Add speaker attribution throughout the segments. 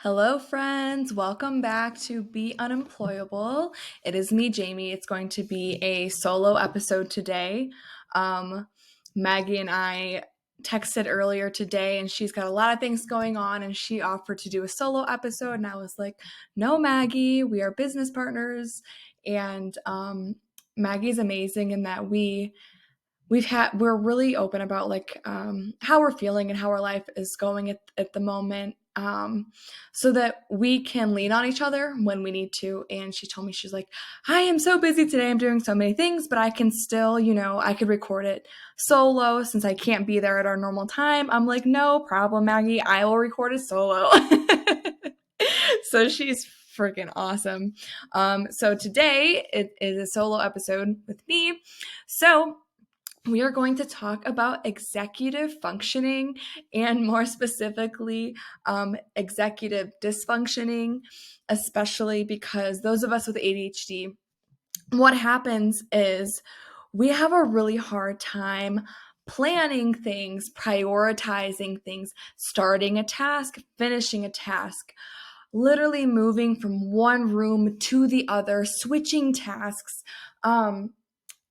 Speaker 1: Hello, friends. Welcome back to Be Unemployable. It is me, Jamie. It's going to be a solo episode today. Um, Maggie and I texted earlier today, and she's got a lot of things going on, and she offered to do a solo episode. And I was like, no, Maggie, we are business partners. And Maggie's amazing in that we're really open about how we're feeling and how our life is going at the moment, so that we can lean on each other when we need to. And she told me, she's like, I am so busy today, I'm doing so many things, but I can still, I could record it solo since I can't be there at our normal time. I'm like, no problem, Maggie, I will record it solo. So she's freaking awesome. So today it is a solo episode with me. So we are going to talk about executive functioning, and more specifically, executive dysfunctioning, especially because those of us with ADHD, what happens is we have a really hard time planning things, prioritizing things, starting a task, finishing a task, literally moving from one room to the other, switching tasks.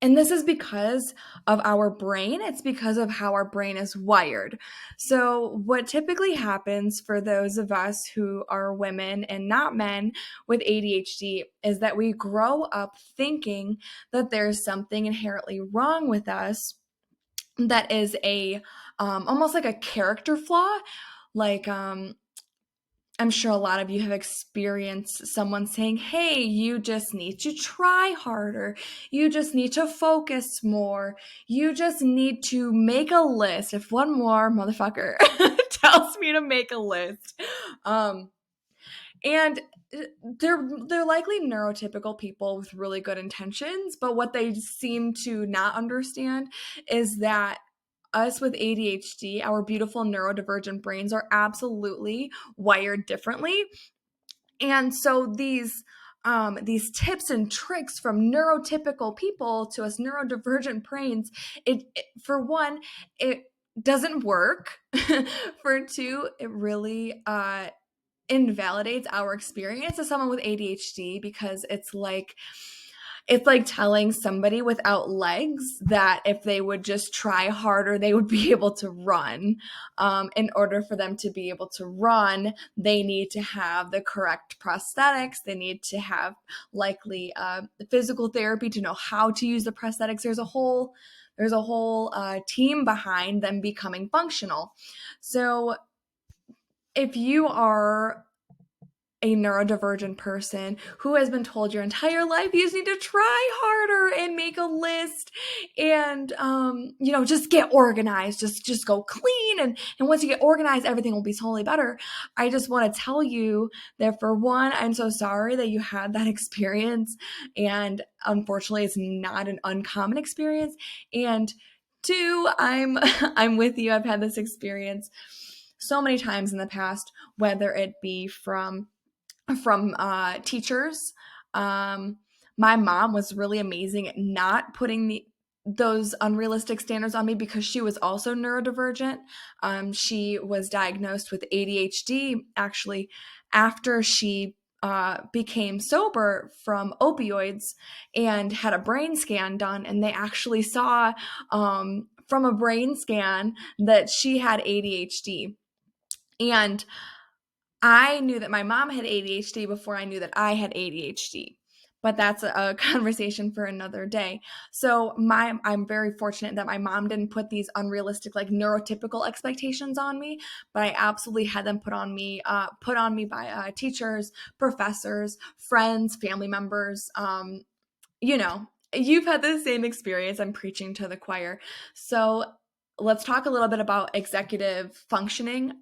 Speaker 1: And this is because of our brain. It's because of how our brain is wired. So, what typically happens for those of us who are women and not men with ADHD is that we grow up thinking that there's something inherently wrong with us that is a almost like a character flaw. Like, I'm sure a lot of you have experienced someone saying, hey, you just need to try harder. You just need to focus more. You just need to make a list. If one more motherfucker tells me to make a list. And they're likely neurotypical people with really good intentions, but what they seem to not understand is that us with ADHD, our beautiful neurodivergent brains are absolutely wired differently. And so these tips and tricks from neurotypical people to us neurodivergent brains, for one, it doesn't work. For two, it really invalidates our experience as someone with ADHD, because it's like telling somebody without legs that if they would just try harder, they would be able to run. In order for them to be able to run, they need to have the correct prosthetics. They need to have likely physical therapy to know how to use the prosthetics. There's a whole team behind them becoming functional. So if you are a neurodivergent person who has been told your entire life you just need to try harder and make a list and just get organized, just go clean, and once you get organized everything will be totally better. I just want to tell you that, for one, I'm so sorry that you had that experience, and unfortunately it's not an uncommon experience. And two, I'm I'm with you. I've had this experience so many times in the past, whether it be from teachers. Um, my mom was really amazing at not putting those unrealistic standards on me because she was also neurodivergent. She was diagnosed with ADHD actually after she became sober from opioids and had a brain scan done, and they actually saw from a brain scan that she had ADHD. And I knew that my mom had ADHD before I knew that I had ADHD, but that's a conversation for another day. So I'm very fortunate that my mom didn't put these unrealistic, like, neurotypical expectations on me, but I absolutely had them put on me by teachers, professors, friends, family members. You know, you've had the same experience. I'm preaching to the choir. So let's talk a little bit about executive functioning.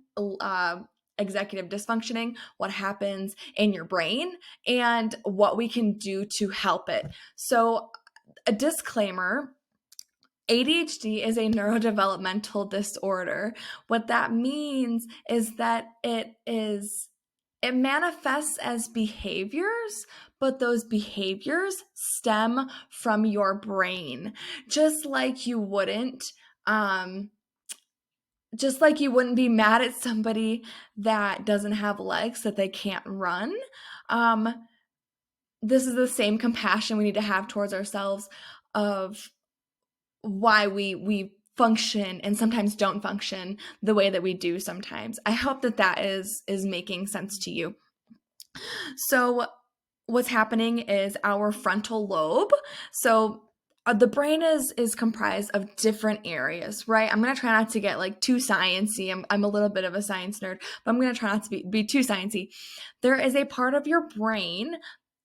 Speaker 1: Executive dysfunctioning, what happens in your brain, and what we can do to help it. So, a disclaimer: ADHD is a neurodevelopmental disorder. What that means is that it manifests as behaviors, but those behaviors stem from your brain. Just like you wouldn't um just like you wouldn't be mad at somebody that doesn't have legs, that they can't run, um, this is the same compassion we need to have towards ourselves of why we function and sometimes don't function the way that we do sometimes. I hope that that is making sense to you. So what's happening is our frontal lobe. So the brain is comprised of different areas, right? I'm gonna try not to get like too sciencey. I'm a little bit of a science nerd, but I'm gonna try not to be too sciencey. There is a part of your brain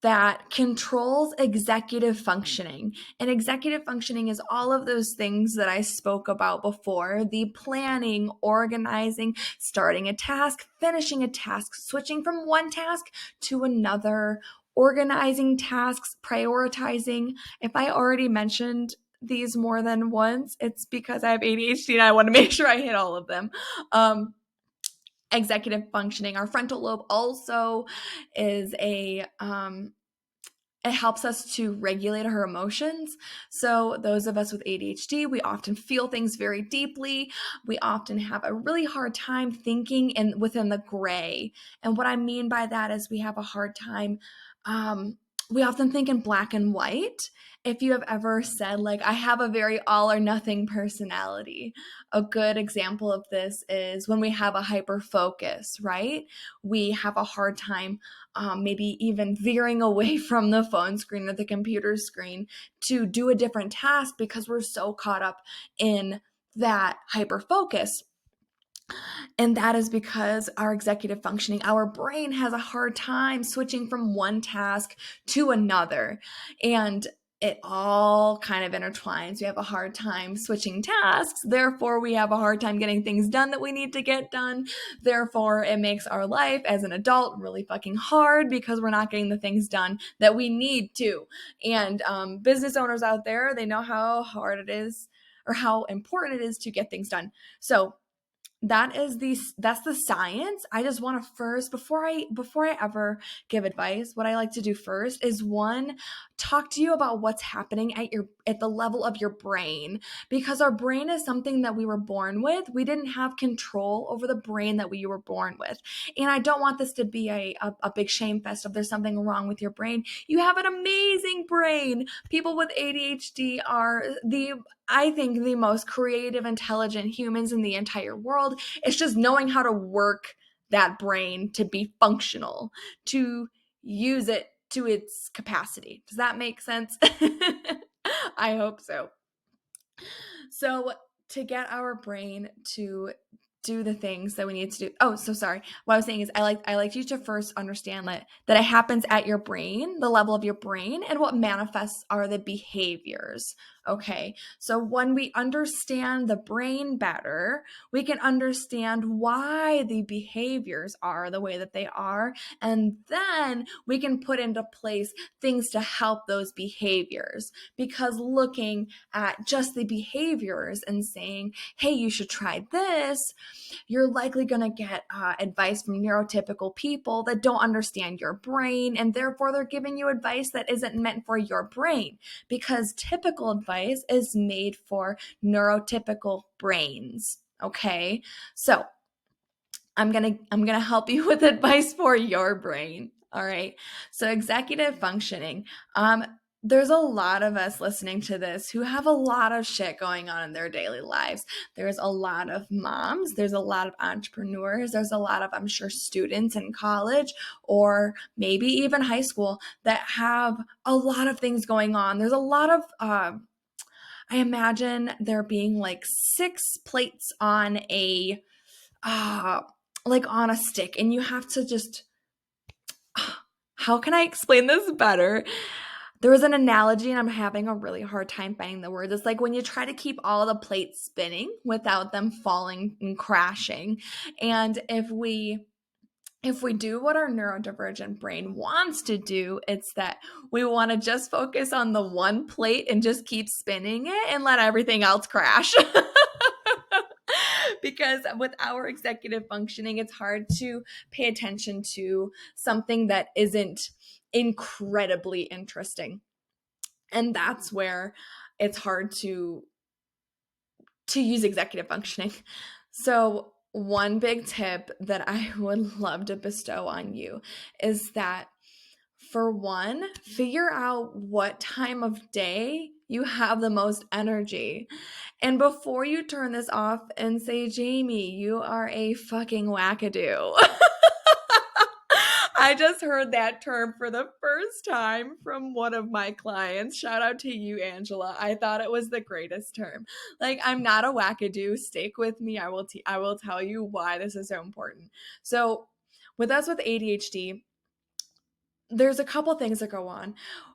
Speaker 1: that controls executive functioning. And executive functioning is all of those things that I spoke about before: the planning, organizing, starting a task, finishing a task, switching from one task to another, organizing tasks, prioritizing. If I already mentioned these more than once, it's because I have ADHD and I want to make sure I hit all of them. Executive functioning. Our frontal lobe also is it helps us to regulate our emotions. So those of us with ADHD, we often feel things very deeply. We often have a really hard time thinking within the gray. And what I mean by that is we have a hard time, we often think in black and white. If you have ever said, like, I have a very all or nothing personality, a good example of this is when we have a hyper focus, right? We have a hard time maybe even veering away from the phone screen or the computer screen to do a different task because we're so caught up in that hyper focus. And that is because our executive functioning, our brain has a hard time switching from one task to another. And it all kind of intertwines. We have a hard time switching tasks. Therefore, we have a hard time getting things done that we need to get done. Therefore, it makes our life as an adult really fucking hard because we're not getting the things done that we need to. And business owners out there, they know how hard it is or how important it is to get things done. So that's the science. I just want to first, before I ever give advice, what I like to do first is, one, talk to you about what's happening at the level of your brain, because our brain is something that we were born with. We didn't have control over the brain that we were born with. And I don't want this to be a big shame fest of there's something wrong with your brain. You have an amazing brain. People with ADHD are I think the most creative, intelligent humans in the entire world. It's just knowing how to work that brain to be functional, to use it to its capacity. Does that make sense? I hope so. So, to get our brain to do the things that we need to do. Oh, so sorry. What I was saying is I like you to first understand that it happens at your brain, the level of your brain, and what manifests are the behaviors. Okay. So when we understand the brain better, we can understand why the behaviors are the way that they are, and then we can put into place things to help those behaviors. Because looking at just the behaviors and saying, hey, you should try this, you're likely going to get advice from neurotypical people that don't understand your brain, and therefore they're giving you advice that isn't meant for your brain, because typical advice is made for neurotypical brains. Okay, so I'm gonna help you with advice for your brain. All right. So executive functioning. There's a lot of us listening to this who have a lot of shit going on in their daily lives. There's a lot of moms, there's a lot of entrepreneurs, there's a lot of, I'm sure, students in college or maybe even high school that have a lot of things going on. There's a lot of I imagine there being like 6 plates on a uh like on a stick, and you have to just how can I explain this better? There was an analogy and I'm having a really hard time finding the words. It's like when you try to keep all the plates spinning without them falling and crashing. And if we do what our neurodivergent brain wants to do, it's that we want to just focus on the one plate and just keep spinning it and let everything else crash. Because with our executive functioning, it's hard to pay attention to something that isn't incredibly interesting. And that's where it's hard to use executive functioning. So, one big tip that I would love to bestow on you is that, for one, figure out what time of day you have the most energy. And before you turn this off and say, Jamie, you are a fucking wackadoo. I just heard that term for the first time from one of my clients. Shout out to you, Angela. I thought it was the greatest term. Like, I'm not a wackadoo. Stick with me. I will tell you why this is so important. So, with us with ADHD, there's a couple things that go on.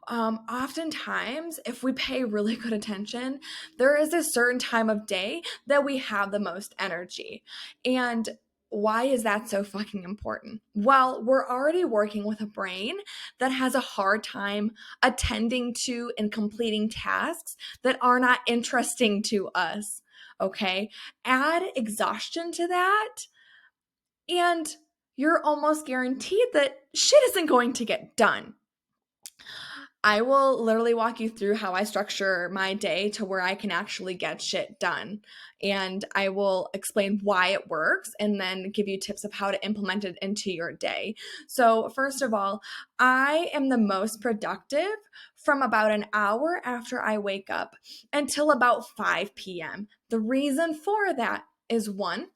Speaker 1: Oftentimes, if we pay really good attention, there is a certain time of day that we have the most energy. And why is that so fucking important? Well, we're already working with a brain that has a hard time attending to and completing tasks that are not interesting to us. Okay? Add exhaustion to that, and you're almost guaranteed that shit isn't going to get done. I will literally walk you through how I structure my day to where I can actually get shit done. And I will explain why it works and then give you tips of how to implement it into your day. So, first of all, I am the most productive from about an hour after I wake up until about 5 p.m. The reason for that is, one,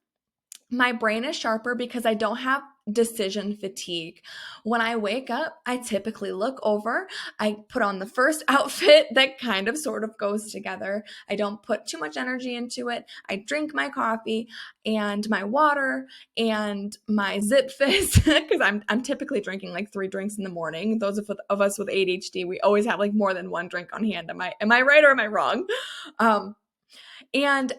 Speaker 1: my brain is sharper because I don't have decision fatigue. When I wake up, I typically look over, I put on the first outfit that kind of sort of goes together. I don't put too much energy into it. I drink my coffee and my water and my Zip Fizz because I'm typically drinking like 3 drinks in the morning. Those of us with ADHD, we always have like more than one drink on hand. Am I right or am I wrong? And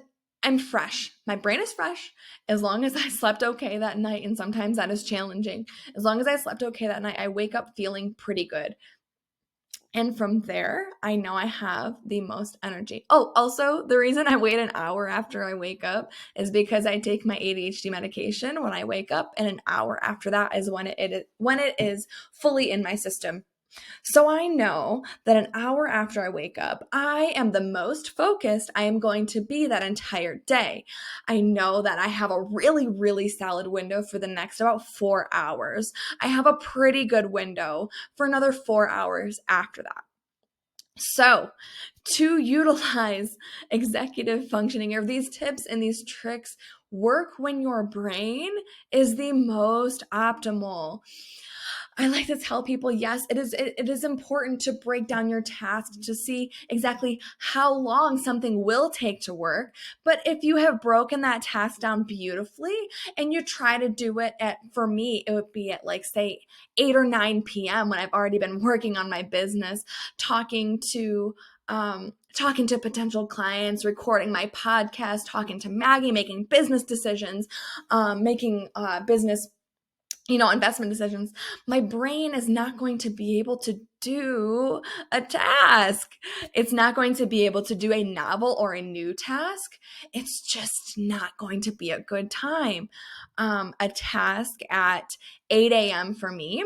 Speaker 1: I'm fresh. My brain is fresh as long as I slept okay that night. And sometimes that is challenging. As long as I slept okay that night, I wake up feeling pretty good. And from there, I know I have the most energy. Oh, also, the reason I wait an hour after I wake up is because I take my ADHD medication when I wake up, and an hour after that is when it is fully in my system. So I know that an hour after I wake up, I am the most focused I am going to be that entire day. I know that I have a really, really solid window for the next about 4 hours. I have a pretty good window for another 4 hours after that. So, to utilize executive functioning or these tips and these tricks, work when your brain is the most optimal. I like to tell people, yes, it is important to break down your tasks to see exactly how long something will take to work. But if you have broken that task down beautifully and you try to do it for me, it would be at like, say, 8 or 9 p.m. when I've already been working on my business, talking to potential clients, recording my podcast, talking to Maggie, making business decisions, making business investment decisions. My brain is not going to be able to do a task. It's not going to be able to do a novel or a new task. It's just not going to be a good time. A task at 8 a.m. for me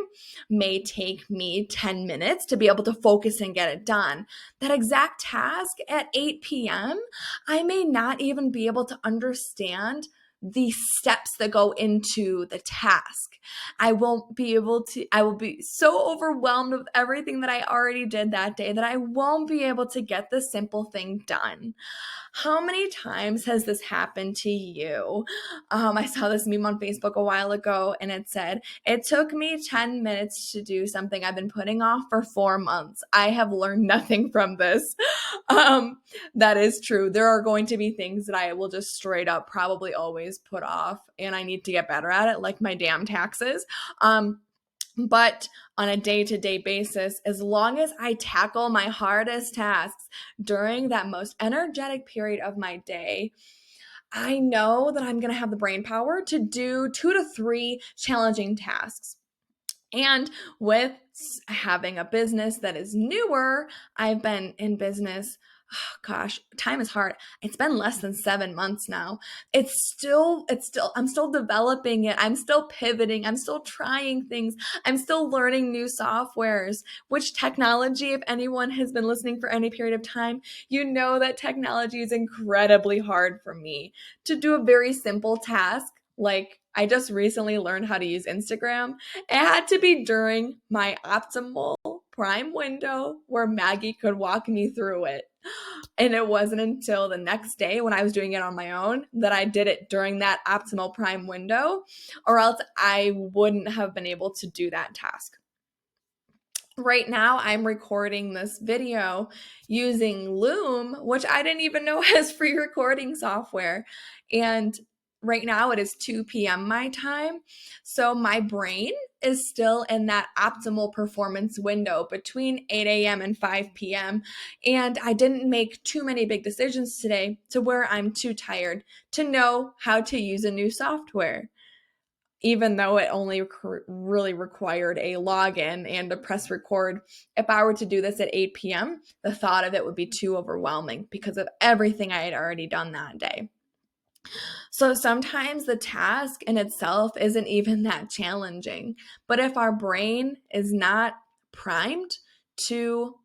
Speaker 1: may take me 10 minutes to be able to focus and get it done. That exact task at 8 p.m., I may not even be able to understand the steps that go into the task. I will be so overwhelmed with everything that I already did that day that I won't be able to get the simple thing done. How many times has this happened to you? I saw this meme on Facebook a while ago and it said, it took me 10 minutes to do something I've been putting off for 4 months. I have learned nothing from this. That is true. There are going to be things that I will just straight up probably always put off, and I need to get better at it, like my damn taxes. But on a day-to-day basis, as long as I tackle my hardest tasks during that most energetic period of my day, I know that I'm going to have the brain power to do 2 to 3 challenging tasks. And with having a business that is newer, I've been in business gosh, time is hard. It's been less than 7 months now. I'm still developing it. I'm still pivoting. I'm still trying things. I'm still learning new softwares, which technology, if anyone has been listening for any period of time, you know that technology is incredibly hard for me to do a very simple task. Like I just recently learned how to use Instagram. It had to be during my optimal prime window where Maggie could walk me through it. And it wasn't until the next day when I was doing it on my own that I did it during that optimal prime window, or else I wouldn't have been able to do that task. Right now, I'm recording this video using Loom, which I didn't even know has free recording software. And right now it is 2 p.m. my time. So my brain is still in that optimal performance window between 8 a.m. and 5 p.m. And I didn't make too many big decisions today to where I'm too tired to know how to use a new software, even though it only really required a login and to press record. If I were to do this at 8 p.m., the thought of it would be too overwhelming because of everything I had already done that day. So sometimes the task in itself isn't even that challenging. But if our brain is not primed to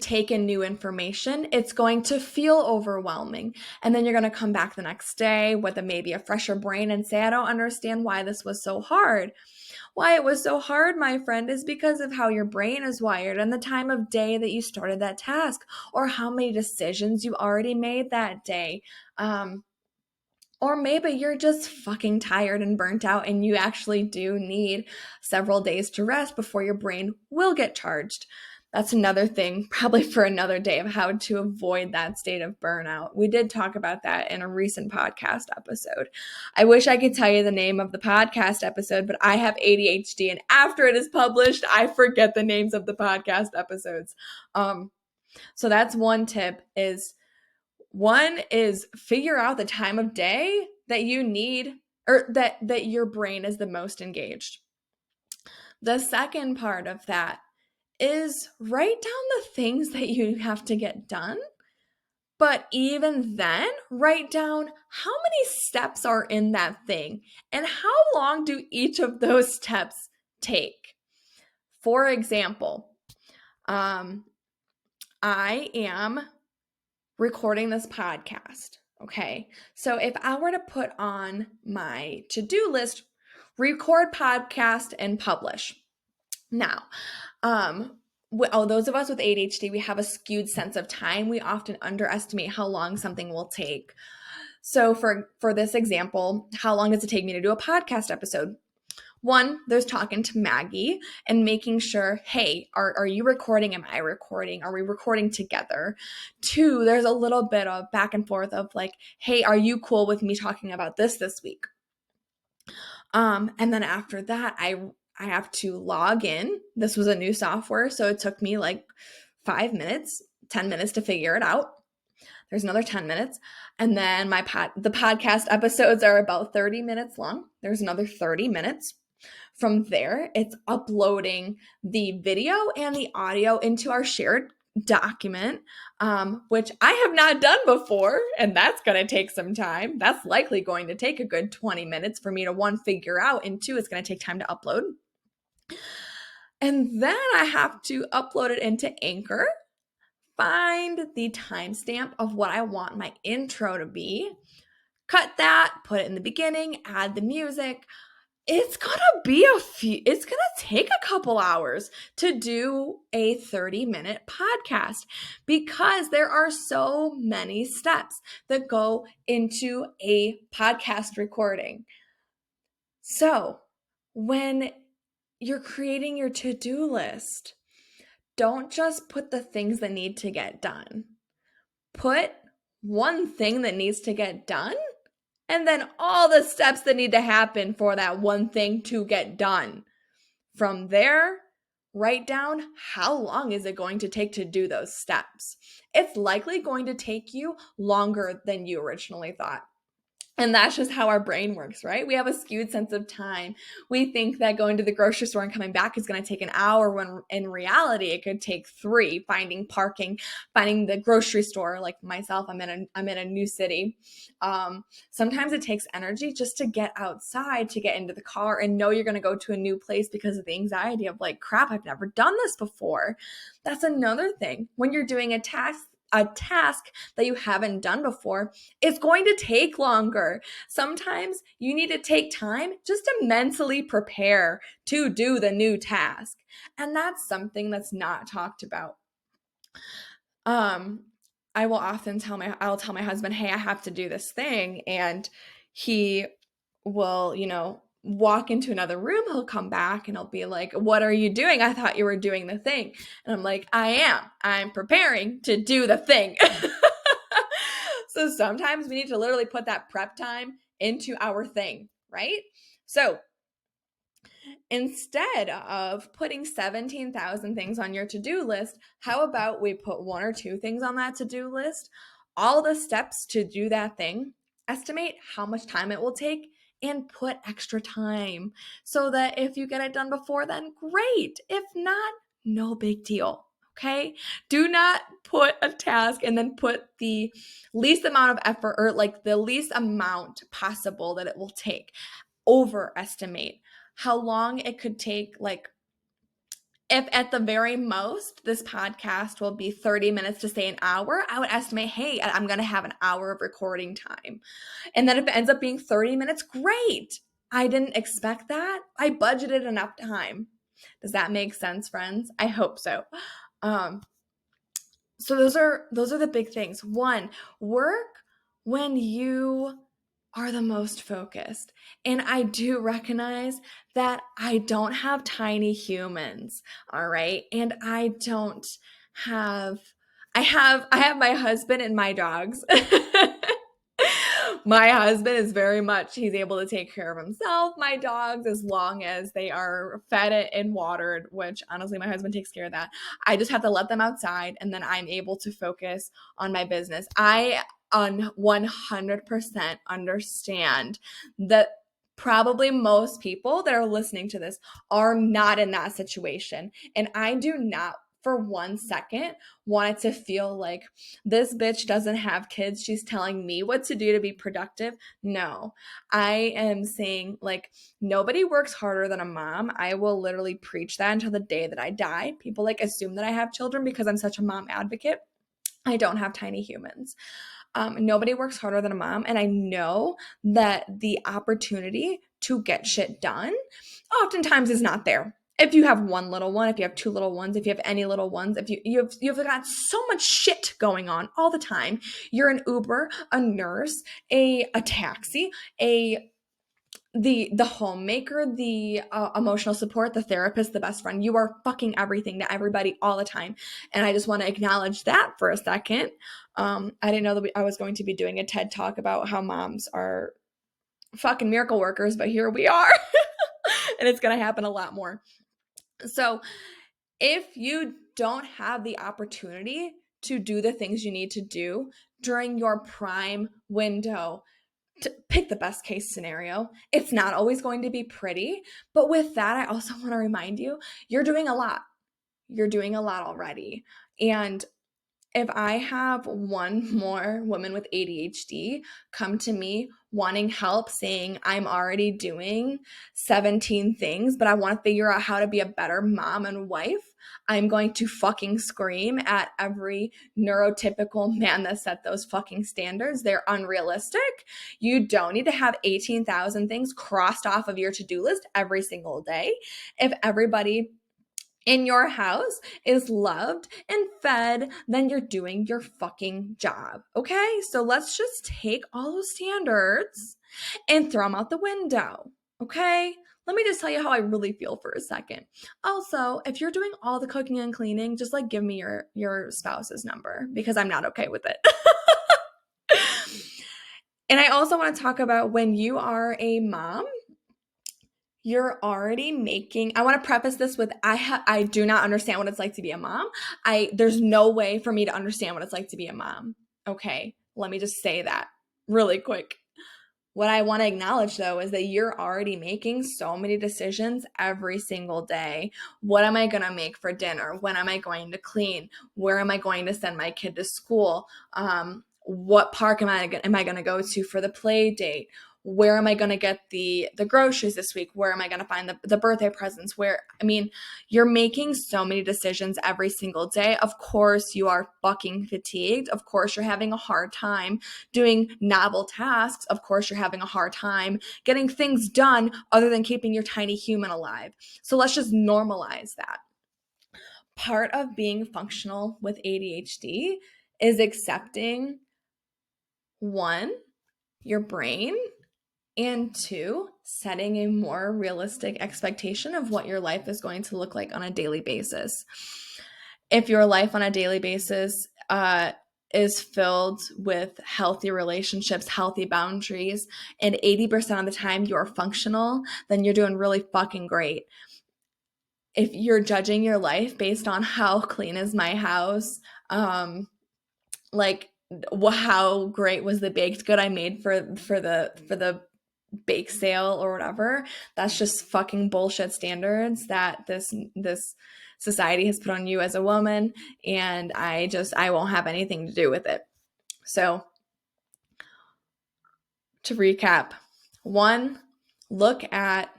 Speaker 1: take in new information, it's going to feel overwhelming. And then you're going to come back the next day with maybe a fresher brain and say, I don't understand why this was so hard. Why it was so hard, my friend, is because of how your brain is wired and the time of day that you started that task, or how many decisions you already made that day. Or maybe you're just fucking tired and burnt out and you actually do need several days to rest before your brain will get charged. That's another thing, probably for another day, of how to avoid that state of burnout. We did talk about that in a recent podcast episode. I wish I could tell you the name of the podcast episode, but I have ADHD, and after it is published, I forget the names of the podcast episodes. So that's one tip is figure out the time of day that you need, or that your brain is the most engaged. The second part of that is write down the things that you have to get done. But even then, write down how many steps are in that thing and how long do each of those steps take. For example, I am recording this podcast. Okay. So if I were to put on my to-do list, record podcast and publish. Now, those of us with ADHD, we have a skewed sense of time. We often underestimate how long something will take. So for this example, how long does it take me to do a podcast episode? One, there's talking to Maggie and making sure, hey, are you recording? Am I recording? Are we recording together? Two, there's a little bit of back and forth of like, hey, are you cool with me talking about this week? And then after that, I have to log in. This was a new software, so it took me like 5 minutes, 10 minutes to figure it out. There's another 10 minutes. And then the podcast episodes are about 30 minutes long. There's another 30 minutes. From there, it's uploading the video and the audio into our shared document, which I have not done before, and that's going to take some time. That's likely going to take a good 20 minutes for me to, one, figure out, and two, it's going to take time to upload. And then I have to upload it into Anchor, find the timestamp of what I want my intro to be, cut that, put it in the beginning, add the music. It's gonna take a couple hours to do a 30-minute podcast because there are so many steps that go into a podcast recording. So when you're creating your to-do list, don't just put the things that need to get done. Put one thing that needs to get done and then all the steps that need to happen for that one thing to get done. From there, write down how long is it going to take to do those steps. It's likely going to take you longer than you originally thought. And that's just how our brain works, right? We have a skewed sense of time. We think that going to the grocery store and coming back is going to take an hour when in reality it could take 3. Finding parking, finding the grocery store. Like myself, I'm in a new city. Sometimes it takes energy just to get outside, to get into the car and know you're going to go to a new place because of the anxiety of like, crap, I've never done this before. That's another thing. When you're doing a task that you haven't done before, it's going to take longer. Sometimes you need to take time just to mentally prepare to do the new task. And that's something that's not talked about. I will often I'll tell my husband, hey, I have to do this thing. And he will, walk into another room. He'll come back and he'll be like, what are you doing? I thought you were doing the thing. And I'm like, I'm preparing to do the thing. So sometimes we need to literally put that prep time into our thing, right? So instead of putting 17,000 things on your to-do list, how about we put 1 or 2 things on that to-do list, all the steps to do that thing, estimate how much time it will take, and put extra time so that if you get it done before then, great. If not, no big deal. Okay? Do not put a task and then put the least amount of effort or like the least amount possible that it will take. Overestimate how long it could take. Like, if at the very most this podcast will be 30 minutes to say an hour, I would estimate, hey, I'm going to have an hour of recording time. And then if it ends up being 30 minutes, great. I didn't expect that. I budgeted enough time. Does that make sense, friends? I hope so. So those are the big things. 1, work when you are the most focused. And I do recognize that I don't have tiny humans, all right? And I have my husband and my dogs. My husband is he's able to take care of himself, my dogs, as long as they are fed and watered, which honestly, my husband takes care of that. I just have to let them outside and then I'm able to focus on my business. I 100% understand that probably most people that are listening to this are not in that situation. And I do not for 1 second want it to feel like this bitch doesn't have kids. She's telling me what to do to be productive. No, I am saying like nobody works harder than a mom. I will literally preach that until the day that I die. People like assume that I have children because I'm such a mom advocate. I don't have tiny humans. Nobody works harder than a mom. And I know that the opportunity to get shit done oftentimes is not there. If you have 1 little one, if you have 2 little ones, if you have any little ones, if you've got so much shit going on all the time, you're an Uber, a nurse, a taxi, the homemaker, the emotional support, the therapist, the best friend. You are fucking everything to everybody all the time. And I just want to acknowledge that for a second. I didn't know that I was going to be doing a TED Talk about how moms are fucking miracle workers, but here we are. And it's going to happen a lot more. So if you don't have the opportunity to do the things you need to do during your prime window, to pick the best case scenario. It's not always going to be pretty, but with that, I also want to remind you, you're doing a lot. You're doing a lot already. And if I have one more woman with ADHD come to me wanting help, saying I'm already doing 17 things, but I want to figure out how to be a better mom and wife, I'm going to fucking scream at every neurotypical man that set those fucking standards. They're unrealistic. You don't need to have 18,000 things crossed off of your to-do list every single day. If everybody in your house is loved and fed, then you're doing your fucking job. Okay? So let's just take all those standards and throw them out the window. Okay? Let me just tell you how I really feel for a second. Also, if you're doing all the cooking and cleaning, just like give me your spouse's number because I'm not okay with it. And I also want to talk about when you are a mom, you're already making, I want to preface this with, I do not understand what it's like to be a mom. There's no way for me to understand what it's like to be a mom. Okay. Let me just say that really quick. What I want to acknowledge though is that you're already making so many decisions every single day. What am I going to make for dinner? When am I going to clean? Where am I going to send my kid to school? What park am I going to go to for the play date? Where am I going to get the groceries this week? Where am I going to find the birthday presents? You're making so many decisions every single day. Of course, you are fucking fatigued. Of course, you're having a hard time doing novel tasks. Of course, you're having a hard time getting things done other than keeping your tiny human alive. So let's just normalize that. Part of being functional with ADHD is accepting, one, your brain, and two, setting a more realistic expectation of what your life is going to look like on a daily basis. If your life on a daily basis is filled with healthy relationships, healthy boundaries, and 80% of the time you're functional, then you're doing really fucking great. If you're judging your life based on how clean is my house, like how great was the baked good I made for the bake sale or whatever, that's just fucking bullshit standards that this society has put on you as a woman, and I won't have anything to do with it. So to recap, one, look at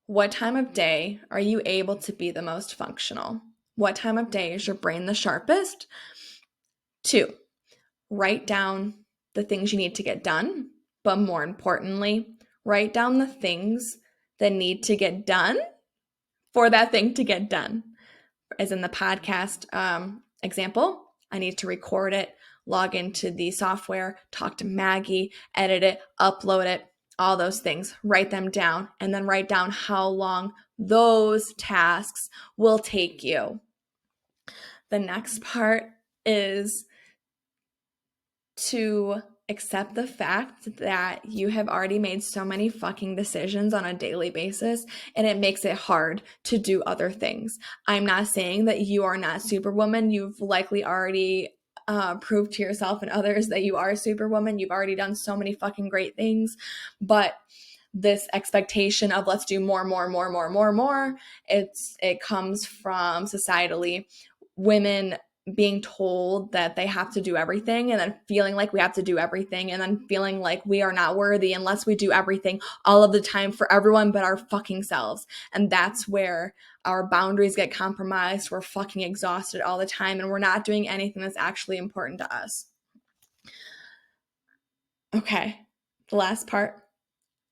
Speaker 1: what time of day are you able to be the most functional? What time of day is your brain the sharpest? Two, write down the things you need to get done, but more importantly, write down the things that need to get done for that thing to get done. As in the podcast example, I need to record it, log into the software, talk to Maggie, edit it, upload it, all those things. Write them down, and then write down how long those tasks will take you. The next part is to accept the fact that you have already made so many fucking decisions on a daily basis, and it makes it hard to do other things. I'm not saying that you are not Superwoman. You've likely already proved to yourself and others that you are Superwoman. You've already done so many fucking great things, but this expectation of let's do more, it comes from societally women being told that they have to do everything, and then feeling like we have to do everything, and then feeling like we are not worthy unless we do everything all of the time for everyone but our fucking selves. And that's where our boundaries get compromised. We're fucking exhausted all the time, and we're not doing anything that's actually important to us. Okay, the last part.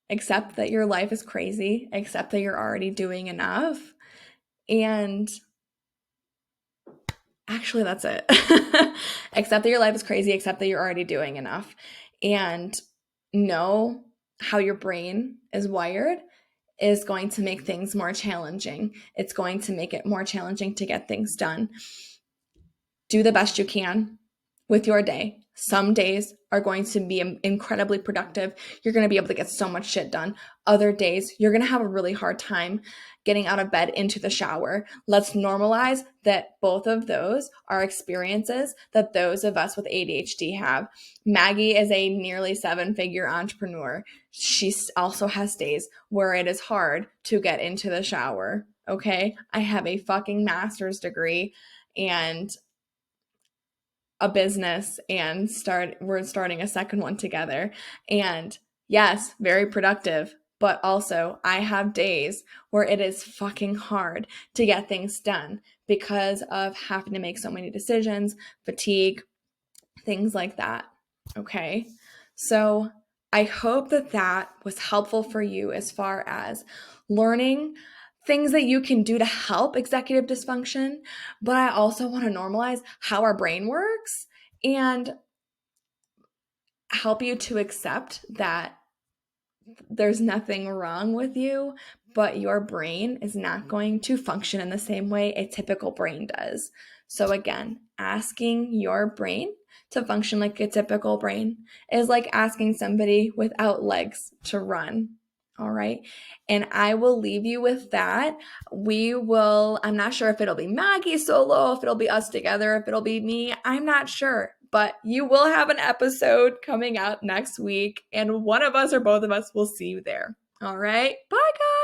Speaker 1: Accept that your life is crazy. Accept that you're already doing enough. And actually, that's it. Accept that your life is crazy. Accept that you're already doing enough. And know how your brain is wired is going to make things more challenging. It's going to make it more challenging to get things done. Do the best you can with your day. Some days are going to be incredibly productive. You're going to be able to get so much shit done. Other days, you're going to have a really hard time getting out of bed into the shower. Let's normalize that both of those are experiences that those of us with ADHD have. Maggie is a nearly 7-figure entrepreneur. She also has days where it is hard to get into the shower. Okay? I have a fucking master's degree and a business, and we're starting a second one together. And yes, very productive, but also I have days where it is fucking hard to get things done because of having to make so many decisions, fatigue, things like that. Okay? So I hope that was helpful for you as far as learning things that you can do to help executive dysfunction, but I also want to normalize how our brain works and help you to accept that there's nothing wrong with you, but your brain is not going to function in the same way a typical brain does. So again, asking your brain to function like a typical brain is like asking somebody without legs to run. All right. And I will leave you with that. I'm not sure if it'll be Maggie solo, if it'll be us together, if it'll be me. I'm not sure. But you will have an episode coming out next week, and one of us or both of us will see you there. All right. Bye, guys.